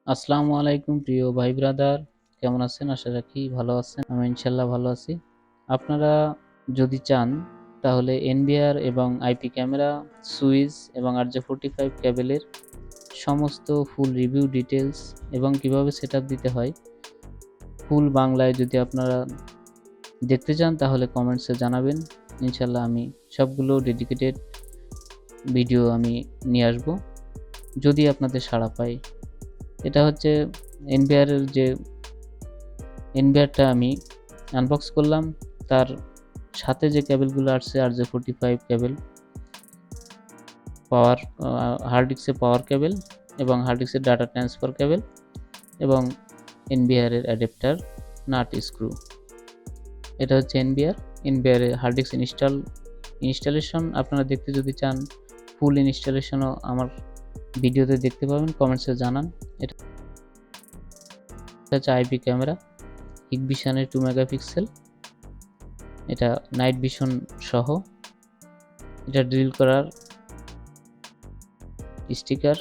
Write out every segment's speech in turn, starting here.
আসসালামু আলাইকুম প্রিয় ভাই ব্রাদার, কেমন আছেন? আশা রাখি ভালো আছেন। আমি ইনশাল্লাহ ভালো আছি। আপনারা যদি চান তাহলে NVR এবং IP ক্যামেরা, সুইচ এবং RJ45 কেবলের সমস্ত ফুল রিভিউ ডিটেলস এবং কিভাবে সেটআপ দিতে হয় ফুল বাংলায় যদি আপনারা দেখতে চান তাহলে কমেন্টসে জানাবেন। ইনশাল্লাহ আমি সবগুলো ডেডিকেটেড ভিডিও আমি নিয়ে আসব যদি আপনাদের সাড়া পাই। এটা হচ্ছে NVR-এর যে NVR-টা আমি আনবক্স করলাম, তার সাথে যে কেবলগুলো আসছে RJ45 কেবল, পাওয়ার হার্ড ডিস্কের পাওয়ার কেবল এবং হার্ড ডিস্কের ডাটা ট্রান্সফার কেবল এবং NVR-এর অ্যাডাপ্টার নাট স্ক্রু। এটা হচ্ছে NVR-এর হার্ড ডিস্ক ইনস্টলেশন আপনারা দেখতে যদি চান ফুল ইনস্টলেশনও আমার ভিডিওতে দেখতে পাবেন, কমেন্টসে জানান। এটা হচ্ছে IP ক্যামেরা, Hikvision-এর 2 মেগাপিক্সেল, এটা নাইট ভিশন সহ। এটা ড্রিল করার স্টিকার,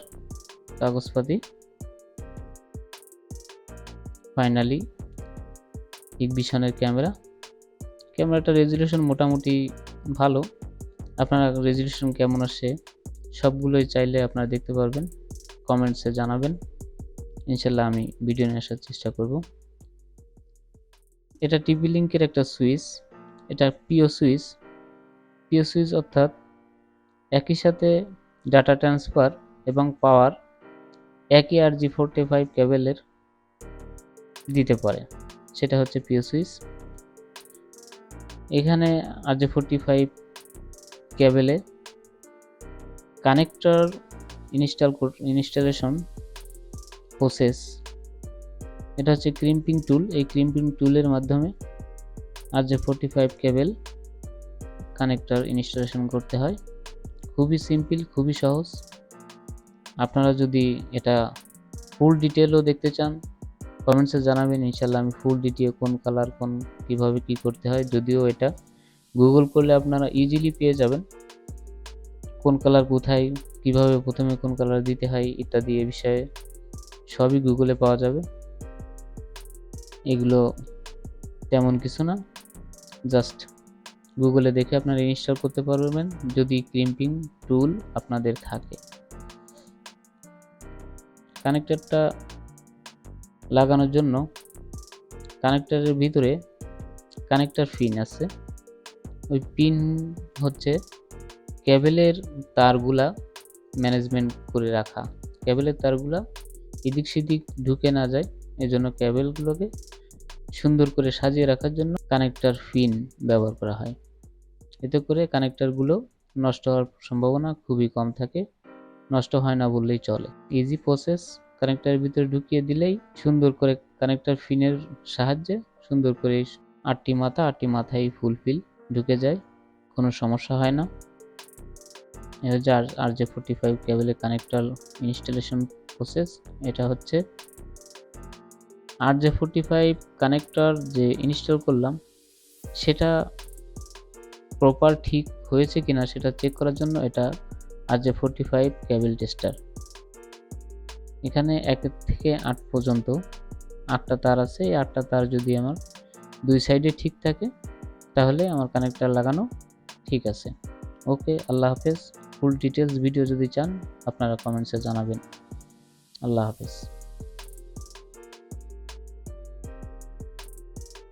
কাগজপাতি। ফাইনালি Hikvision-এর ক্যামেরাটা রেজুলেশন মোটামুটি ভালো। আপনারা রেজুলেশন কেমন আসে সবগুলোই চাইলে আপনারা দেখতে পারবেন, কমেন্টসে জানাবেন। ইনশাল্লাহ আমি ভিডিও নিয়ে আসার চেষ্টা করব। এটা টিভি লিঙ্কের একটা সুইচ, এটা পিও সুইচ অর্থাৎ একই সাথে ডাটা ট্রান্সফার এবং পাওয়ার একই RJ45 কেবলের দিতে পারে, সেটা হচ্ছে পিও সুইচ। এখানে RJ45 কেবলে কানেক্টর ইনস্টলেশন প্রসেস, এটা হচ্ছে ক্রিম্পিং টুল। এই ক্রিম্পিং টুলের মাধ্যমে RJ45 কেবল কানেক্টর ইনস্টলেশন করতে হয়। খুবই সিম্পল, খুবই সহজ। আপনারা যদি এটা ফুল ডিটেলও দেখতে চান কমেন্টসে জানাবেন, ইনশাল্লাহ আমি ফুল ডিটেল কোন কালার কিভাবে কি করতে হয়, যদিও এটা গুগল করলে আপনারা ইজিলি পেয়ে যাবেন কোন কালার কোথায়, কিভাবে প্রথমে কোন কালার দিতে হয় ইত্যাদি এ বিষয়ে সবই গুগলে পাওয়া যাবে। এগুলো তেমন কিছু না, জাস্ট গুগলে দেখে আপনারা ইনস্টল করতে পারবেন যদি ক্রিম্পিং টুল আপনাদের থাকে। কানেক্টরটা লাগানোর জন্য কানেক্টরের ভিতরে কানেক্টর পিন আছে। ওই পিন হচ্ছে কেবলের তারগুলা ম্যানেজমেন্ট করে রাখা, কেবলের তারগুলা এদিক সেদিক ঢুকে না যায়, এজন্য কেবলগুলোকে সুন্দর করে সাজিয়ে রাখার জন্য কানেক্টর পিন ব্যবহার করা হয়। এতে করে কানেক্টরগুলো নষ্ট হওয়ার সম্ভাবনা খুবই কম থাকে, নষ্ট হয় না বললেই চলে। ইজি প্রসেস, কানেক্টরের ভিতরে ঢুকিয়ে দিলেই সুন্দর করে কানেক্টর পিনের সাহায্যে সুন্দর করে 8টি মাথায় ফুলফিল ঢুকে যায়, কোনো সমস্যা হয় না। এটা হচ্ছে RJ45 কেবলের কানেক্টর ইনস্টলেশন প্রসেস। এটা হচ্ছে RJ45 কানেক্টর যে ইনস্টল করলাম সেটা প্রপার ঠিক হয়েছে কিনা সেটা চেক করার জন্য এটা RJ45 কেবল টেস্টার। এখানে 1 থেকে 8 পর্যন্ত 8টা তার আছে। এই 8টা তার যদি আমার দুই সাইডে ঠিক থাকে তাহলে আমার কানেক্টর লাগানো ঠিক আছে। ওকে, আল্লাহ হাফেজ। ফুল ডিটেলস ভিডিও যদি চান আপনারা কমেন্টসে জানাবেন। আল্লাহ হাফেজ।